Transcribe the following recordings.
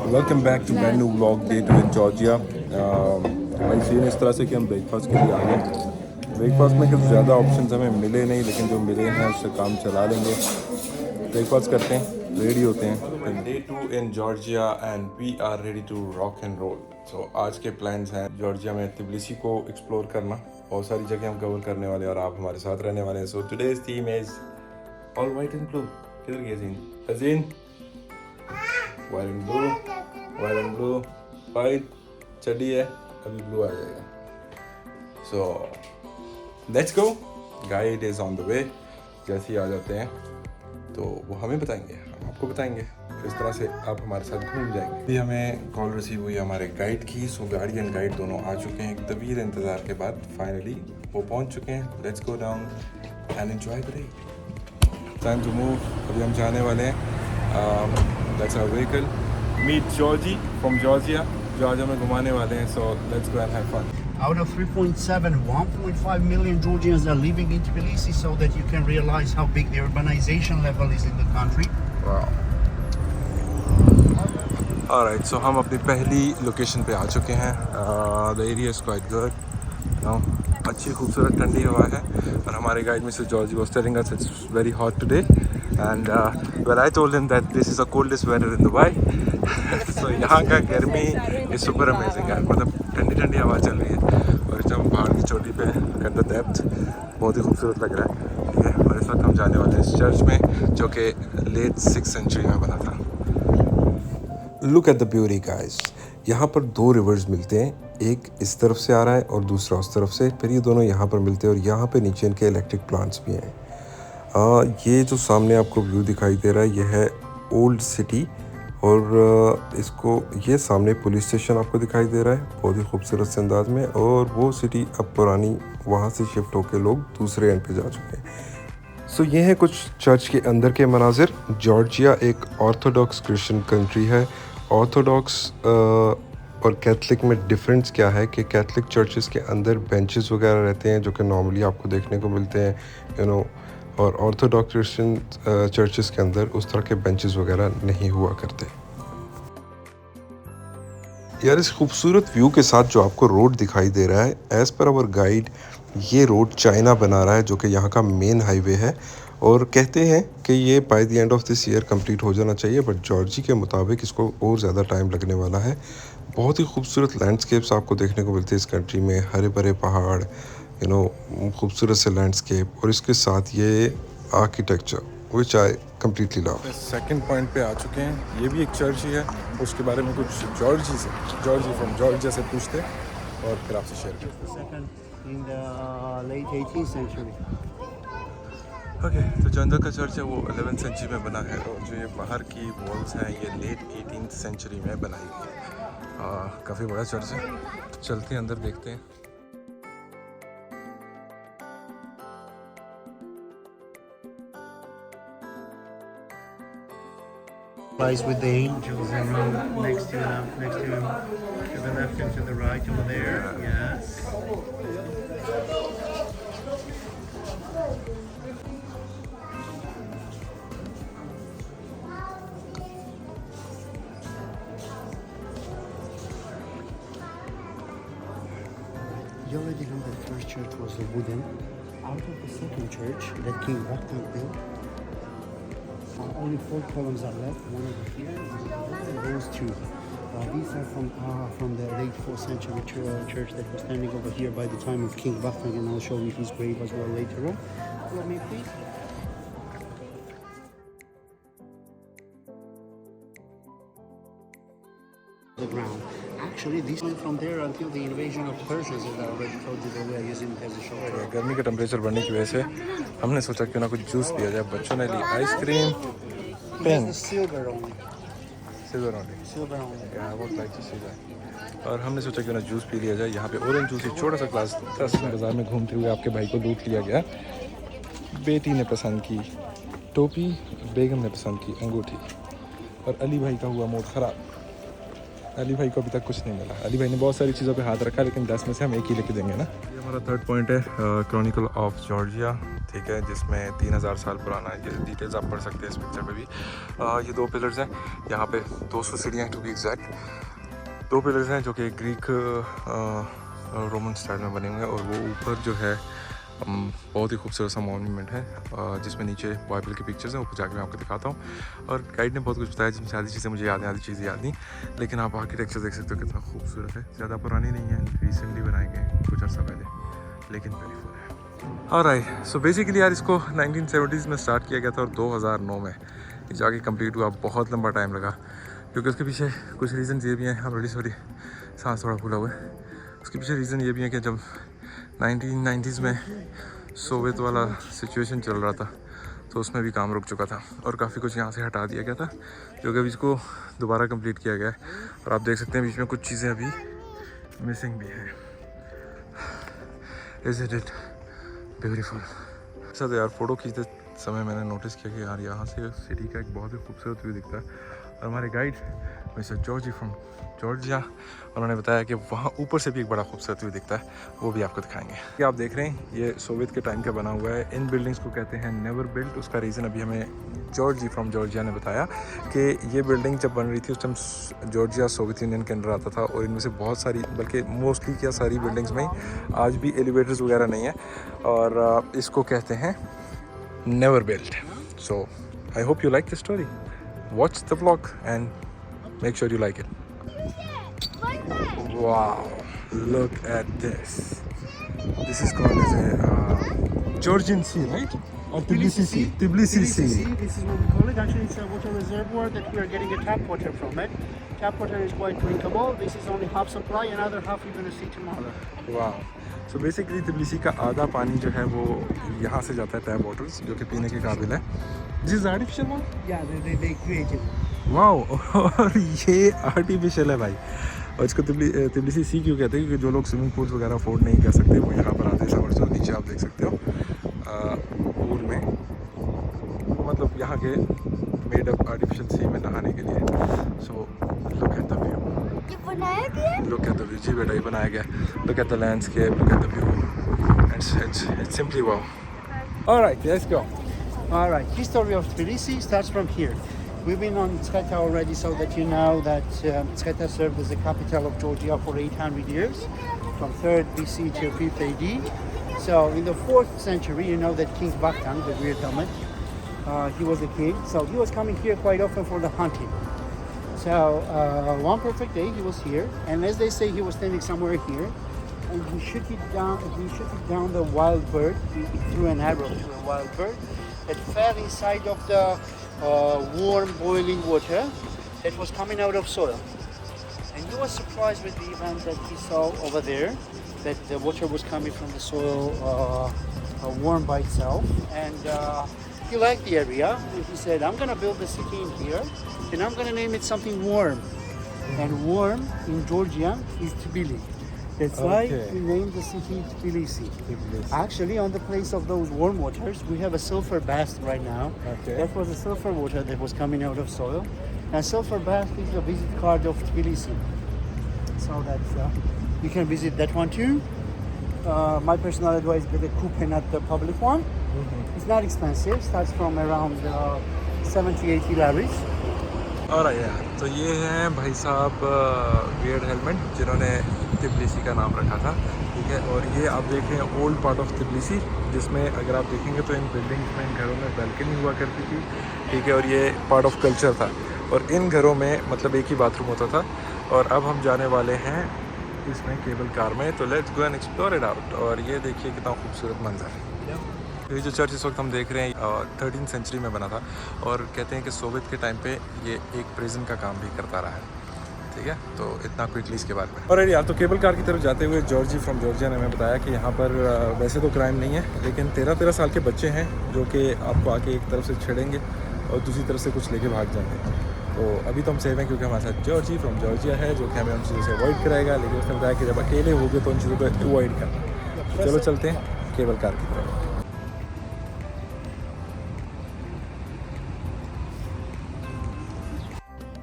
Welcome back to brand new vlog day two in Georgia. हमारी scene इस तरह से कि हम ब्रेकफास्ट के लिए आ गए। ब्रेकफास्ट में कुछ ज़्यादा ऑप्शंस हमें मिले नहीं, लेकिन जो मिले हैं उससे काम चला लेंगे। ब्रेकफास्ट करते हैं, रेडी होते हैं। Day 2 in Georgia and we are ready to rock and roll. So आज के प्लान्स हैं जॉर्जिया में तिबिलिसी को एक्सप्लोर करना। बहुत सारी जगह हम कवर करने वाले हैं और आप हमारे साथ रहने वाले हैं। So today's theme is all white and blue. किधर गए अजीन? अजीन white and blue, white and blue, white चड्डी है, अभी ब्लू आ जाएगा। So let's go, guide is on the way. जैसे ही आ जाते हैं तो वो हमें बताएंगे, हम आपको बताएंगे। इस तरह से आप हमारे साथ घूम जाएंगे। अभी हमें कॉल रिसीव हुई हमारे गाइड की। सो गाड़ी एंड गाइड दोनों आ चुके हैं। एक तवील इंतज़ार के बाद फाइनली वो पहुंच चुके हैं। Let's go down and enjoy the day. Time to move. अभी हम जाने वाले हैं। That's our vehicle. Meet Georgie from Georgia. जो आज हमें घुमाने वाले हैं. So let's go and have fun. Out of 3.7, 1.5 million Georgians are living in Tbilisi, so that you can realize how big the urbanization level is in the country. Wow. Alright, so हम अपनी पहली location पे आ चुके हैं. The area is quite good. You know, अच्छी खूबसूरत ठंडी हवा है और हमारे guide mister Georgie was telling us it's very hot today. And well, I told him that this is the coldest weather in Dubai. So यहाँ का गर्मी is super amazing यार, मतलब ठंडी ठंडी हवा चल रही है और जब हम पहाड़ की चोटी पे at the depth बहुत ही खूबसूरत लग रहा है, ठीक है। और इस वक्त हम जाने वाले हैं इस चर्च में जो कि लेट 6th सेंचुरी में बना था। Look at the beauty guys, यहाँ पर दो रिवर्स मिलते हैं, एक इस तरफ से आ रहा है और दूसरा उस तरफ से, फिर ये दोनों यहाँ पर मिलते हैं और यहाँ पे नीचे इनके इलेक्ट्रिक प्लांट्स भी हैं। ये जो सामने आपको व्यू दिखाई दे रहा है ये है ओल्ड सिटी और इसको ये सामने पुलिस स्टेशन आपको दिखाई दे रहा है बहुत ही खूबसूरत से अंदाज में। और वो सिटी अब पुरानी, वहाँ से शिफ्ट होकर लोग दूसरे एंड पे जा चुके हैं। सो ये है कुछ चर्च के अंदर के मनाजिर। जॉर्जिया एक ऑर्थोडॉक्स क्रिश्चियन कंट्री है। ऑर्थोडॉक्स और कैथलिक में डिफरेंस क्या है कि कैथलिक चर्चेस के अंदर बेंचेस वगैरह रहते हैं जो कि नॉर्मली आपको देखने को मिलते हैं, यू नो, और ऑर्थोडॉक्स क्रिश्चियन चर्चेस के अंदर उस तरह के बेंचेस वगैरह नहीं हुआ करते। यार इस खूबसूरत व्यू के साथ जो आपको रोड दिखाई दे रहा है, एज़ पर आवर गाइड ये रोड चाइना बना रहा है जो कि यहाँ का मेन हाईवे है और कहते हैं कि ये by the end of this year complete हो जाना चाहिए, बट जॉर्जी के मुताबिक इसको और ज़्यादा टाइम लगने वाला है। बहुत ही खूबसूरत लैंडस्केप्स आपको देखने को मिलते हैं इस कंट्री में, हरे भरे पहाड़, यू नो, खूबसूरत से लैंडस्केप और इसके साथ ये architecture which I completely love. Second point पे आ चुके हैं। ये भी एक चर्च ही है, उसके बारे में कुछ जॉर्जी फ्रॉम जॉर्जिया से पूछते और फिर आपसे शेयर करते। In the late 18th century. Okay, तो जो अंदर का चर्च है वो 11th सेंचुरी में बना है और जो ये बाहर की वॉल्स हैं ये लेट 18th सेंचुरी में बनाई गई। काफ़ी बड़ा चर्च है, तो चलते हैं अंदर देखते हैं। Lies with the angels and next to the left and to the right over there. Yes. You already know that the first church was wooden. Out of the second church that King Vakhtang built, only 4 columns are left. One over here and those 2. These are from the late 4th century church that was standing over here by the time of King Vakhtang, and I'll show you his grave as well later on. Follow me, please. The ground. Actually, this went from there until the invasion of Persians, as I already told you, that we are using it as a shelter. गर्मी का temperature बढ़ने की वजह से हमने सोचा क्यों ना कुछ जूस पिया जाए। बच्चों ने ली ice cream, pink, Silver only. Silver only. Silver only. I would like to see that. और हमने सोचा क्यों ना जूस पी लिया जाए। यहाँ पे ऑरेंज जूस एक छोटा सा ग्लास 10 बाज़ार में घूमते हुए आपके भाई को लूट लिया गया। बेटी ने पसंद की टोपी, बेगम ने पसंद की अंगूठी और अली भाई का हुआ मूड ख़राब। अली भाई को अभी तक कुछ नहीं मिला। अली भाई ने बहुत सारी चीज़ों पे हाथ रखा, लेकिन 10 में से हम एक ही लेके देंगे ना। ये हमारा थर्ड पॉइंट है, क्रॉनिकल ऑफ जॉर्जिया, ठीक है, जिसमें 3000 साल पुराना है। ये डिटेल्स आप पढ़ सकते हैं इस पिक्चर पे भी। ये 2 पिलर्स हैं, यहाँ पे 200 सीढ़ियाँ हैं टू बी एग्जैक्ट। 2 पिलर्स हैं जो कि ग्रीक रोमन स्टाइल में बने हुए हैं, और वो ऊपर जो है बहुत ही खूबसूरत सा मॉन्यूमेंट है, जिसमें नीचे बाइबल की पिक्चर्स हैं। ऊपर जाके मैं आपको दिखाता हूँ। और गाइड ने बहुत कुछ बताया, जिसमें आधी चीज़ें मुझे याद हैं, आधी चीज़ें याद नहीं, लेकिन आप आर्किटेक्चर देख सकते हो कितना खूबसूरत है। ज़्यादा पुरानी नहीं है, रिसेंटली बनाए गए कुछ अर्सा पहले, लेकिन ब्यूटीफुल है। और सो बेसिकली यार इसको 1970s में स्टार्ट किया गया था, और 2009 में ये जाके कंप्लीट हुआ। बहुत लंबा टाइम लगा, क्योंकि उसके पीछे कुछ रीज़न ये भी हैं। हम बड़ी सॉरी, सांस थोड़ा फूला हुआ है। उसके पीछे रीज़न ये भी है कि जब 1990s में सोवियत वाला सिचुएशन चल रहा था, तो उसमें भी काम रुक चुका था, और काफ़ी कुछ यहाँ से हटा दिया गया था, जो कि अभी इसको दोबारा कंप्लीट किया गया है। और आप देख सकते हैं बीच में कुछ चीज़ें अभी मिसिंग भी हैं। Is it beautiful. अच्छा, तो यार फ़ोटो खींचते समय मैंने नोटिस किया कि यार यहाँ से सिटी का एक बहुत ही खूबसूरत व्यू दिखता है। और हमारे guide mister Georgie from Georgia, उन्होंने बताया कि वहाँ ऊपर से भी एक बड़ा खूबसूरत व्यू दिखता है, वो भी आपको दिखाएंगे। ये आप देख रहे हैं, ये सोवियत के टाइम का बना हुआ है। इन बिल्डिंग्स को कहते हैं नेवर बिल्ट। उसका रीज़न अभी हमें जॉर्जी फ्रॉम जॉर्जिया ने बताया कि ये बिल्डिंग जब बन रही थी उस टाइम जॉर्जिया सोवियत यूनियन के अंडर आता था, और इनमें से बहुत सारी, बल्कि मोस्टली क्या सारी बिल्डिंग्स में आज भी एलिवेटर्स वगैरह नहीं है, और इसको कहते हैं never built. So I hope you like the story, watch the vlog and make sure you like it. Wow, look at this. This is called as a Georgian Sea, right? Or Tbilisi Sea. Tbilisi Sea. This is what we call it. Actually, it's a water reservoir that we are getting a tap water from it. Tap water is quite drinkable. This is only half supply, another half you're going to see tomorrow. Wow. So basically Tbilisi का आधा पानी जो है वो यहाँ से जाता है, टैप वाटर्स, जो कि पीने के काबिल है। This is artificial one? Yeah, they created it. Wow, और ये आर्टिफिशियल है भाई। और इसको तिब्लिसी सी क्यों कहते हैं? क्योंकि जो लोग स्विमिंग पूल्स वगैरह अफोर्ड नहीं कर सकते, वो यहाँ पर आते हैं समर। तो नीचे आप देख सकते हो पूल में, मतलब यहाँ के मेड अप आर्टिफिशियल सी में नहाने के लिए। So look at the view, look at the view. जी बेटा, ये बनाया गया। Look at the landscape, look at the view, it's simply wow. Alright, let's go. All right, history of Tbilisi starts from here. We've been on Tskheta already, so that you know that Tskheta served as the capital of Georgia for 800 years, from 3rd BC to 5th AD. So in the 4th century, you know that King Vakhtang, the weird helmet, he was a king, so he was coming here quite often for the hunting. So one perfect day he was here, and as they say, he was standing somewhere here, and he shot it down the wild bird. He threw an arrow to a wild bird that fell inside of the warm boiling water that was coming out of soil. And he was surprised with the event that he saw over there, that the water was coming from the soil warm by itself. And he liked the area, and he said, I'm going to build a city in here, and I'm going to name it something warm. And warm in Georgian is Tbilisi. That's why we named the city Tbilisi. Actually, on the place of those warm waters, we have a sulfur bath right now. That was the sulfur water that was coming out of soil. And sulfur bath is the visit card of Tbilisi. So that's you can visit that one too. My personal advice: get a coupon at the public one. It's not expensive. Starts from around 70-80 laris. और यार, तो ये हैं भाई साहब weird helmet, जिन्होंने Tbilisi का नाम रखा था, ठीक है। और ये आप देख रहे हैं ओल्ड पार्ट ऑफ तिब्लिसी, जिसमें अगर आप देखेंगे तो इन बिल्डिंग्स में, इन घरों में बैल्कनी हुआ करती थी, ठीक है। और ये पार्ट ऑफ कल्चर था, और इन घरों में मतलब एक ही बाथरूम होता था। और अब हम जाने वाले हैं इसमें केबल कार में, तो let's go and explore it out. और ये देखिए कितना खूबसूरत मंजर है। ये जो चर्च इस वक्त हम देख रहे हैं 13th सेंचुरी में बना था, और कहते हैं कि सोवियत के टाइम पे ये एक प्रिजन का काम भी करता रहा है, ठीक है। तो इतना क्विकली इसके बारे में। और यार, तो केबल कार की तरफ जाते हुए जॉर्जी फ्रॉम जॉर्जिया ने हमें बताया कि यहाँ पर वैसे तो क्राइम नहीं है, लेकिन 13 साल के बच्चे हैं जो कि आपको आके एक तरफ से छेड़ेंगे और दूसरी तरफ से कुछ लेके भाग जाएंगे। तो अभी तो हम सेफ हैं, क्योंकि हमारे साथ जॉर्जी फ्रॉम जॉर्जिया है, जो कि हमें उन चीज़ों से अवॉइड कराएगा। लेकिन उसने बताया कि जब अकेले हो गए तो उन चीज़ों को अवॉइड करना। चलो चलते हैं केबल कार की तरफ।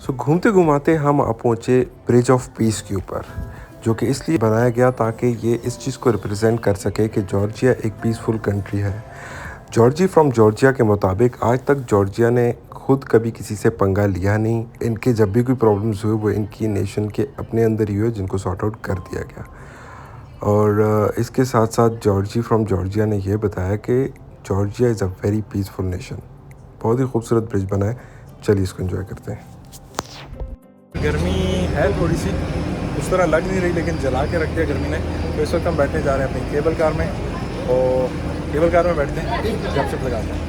सो सो घूमते घुमाते हम पहुँचे ब्रिज ऑफ पीस के ऊपर, जो कि इसलिए बनाया गया ताकि ये इस चीज़ को रिप्रेजेंट कर सके कि जॉर्जिया एक पीसफुल कंट्री है। जॉर्जी फ्रॉम जॉर्जिया के मुताबिक आज तक जॉर्जिया ने खुद कभी किसी से पंगा लिया नहीं। इनके जब भी कोई प्रॉब्लम्स हुए वो इनकी नेशन के अपने अंदर ही हुए, जिनको सॉर्ट आउट कर दिया गया। और इसके साथ साथ जॉर्जी फ्रॉम जॉर्जिया ने यह बताया कि Georgia is a very peaceful nation. बहुत ही खूबसूरत ब्रिज बना है, चलिए इसको एंजॉय करते हैं। गर्मी है थोड़ी सी, उस तरह लग नहीं रही, लेकिन जला के रख दिया गर्मी ने। तो इस वक्त हम बैठने जा रहे हैं अपनी केबल कार में, और केबल कार में बैठते हैं, गपशप लगाते हैं।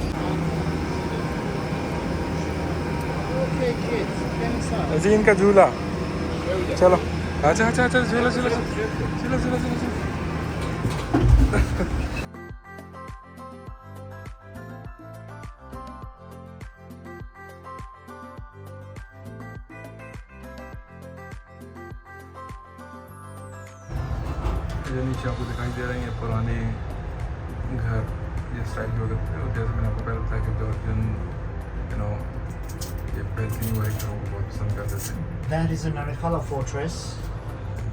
अजीन का झूला, चलो अच्छा अच्छा अच्छा, झूला झूला झूला झूला झूला। ये नीचे आपको दिखाई दे रहे हैं ये पुराने घर, ये स्टाइल के वक्त, जैसे मैंने आपको पहले बताया कि जॉर्जियन ये पेंटिंग वाले घरों को बहुत पसंद करते थे। That is an Arikala fortress.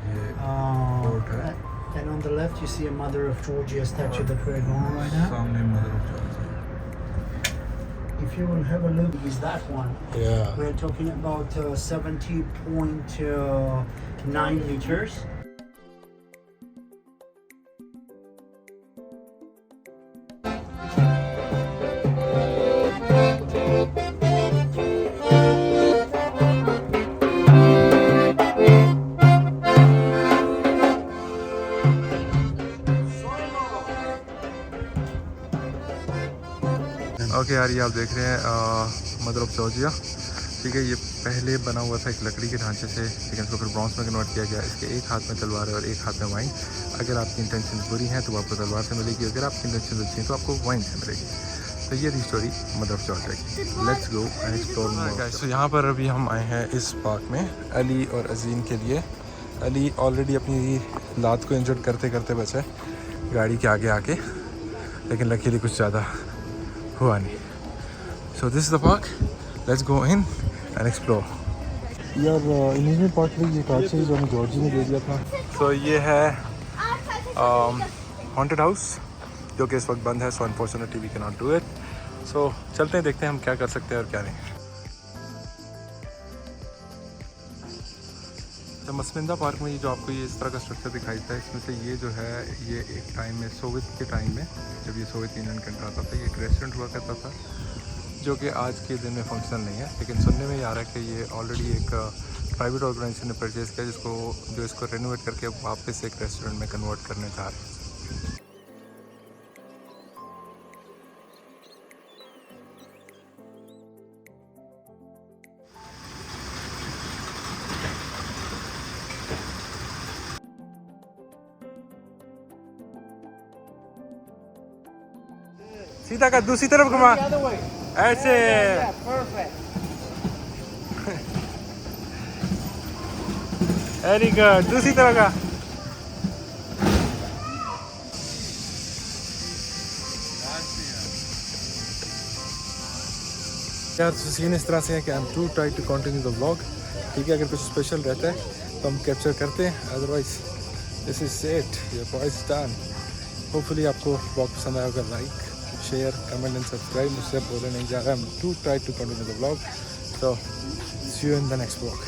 ये फोर्ट है, And on the left you see a Mother of Georgia statue that we're going right now. सामने mother of Georgia. If you will have a look, is that one. Yeah. We're talking about 70.9 meters. Okay यार, ये आप देख रहे हैं mother of Georgia. ठीक है, ये पहले बना हुआ था एक लकड़ी के ढांचे से, लेकिन इसको फिर ब्रॉन्ज में कन्वर्ट किया गया। इसके एक हाथ में तलवार है और एक हाथ में वाइन। अगर आपकी इंटेंशन बुरी हैं तो आपको तलवार से मिलेगी, अगर आपकी इंटेंशन अच्छी हैं तो आपको वाइन से मिलेगी। तो ये थी स्टोरी मदर ऑफ जॉर्जिया की। Let's go and explore more. So यहाँ पर अभी हम आए हैं इस पार्क में अली और अजीम के लिए। अली ऑलरेडी अपनी लात को इंजर्ड करते करते बचा गाड़ी के आगे आके, लेकिन लकीली कुछ ज़्यादा हुआ नहीं। So this is the park, let's go in and explore. यार इन्हीं पार्क में ये कार से जो हमें जॉर्जी ने दे दिया था। सो ये है हॉन्टेड हाउस, जो कि इस वक्त बंद है। So unfortunately we can not do it. So चलते हैं, देखते हैं हम क्या कर सकते हैं और क्या नहीं। तो मसमिंदा पार्क में ये जो आपको ये इस तरह का स्ट्रक्चर दिखाई देता है, इसमें से ये जो है ये एक टाइम में सोवियत के टाइम में, जब ये सोवियत यूनियन कंट्री आता था, ये एक रेस्टोरेंट हुआ करता था, जो कि आज के दिन में फंक्शनल नहीं है। लेकिन सुनने में ये आ रहा है कि ये ऑलरेडी एक प्राइवेट ऑर्गेनाइजेशन ने परचेज़ किया, जो इसको रेनोवेट करके वापस एक रेस्टोरेंट में कन्वर्ट करने जा रहे हैं। सीधा का दूसरी तरफ घुमा, ऐसे। वेरी गुड, दूसरी तरफ का। यार सीन इस तरह से है कि I am to try to continue the vlog. ठीक है, अगर कुछ स्पेशल रहता है तो हम कैप्चर करते हैं, otherwise this is it, your voice done. Hopefully आपको व्लॉग पसंद आया होगा। Like, share, comment and subscribe. मुझसे बोले नहीं जा रहा, I am to try to continue the vlog. So see you in the next vlog.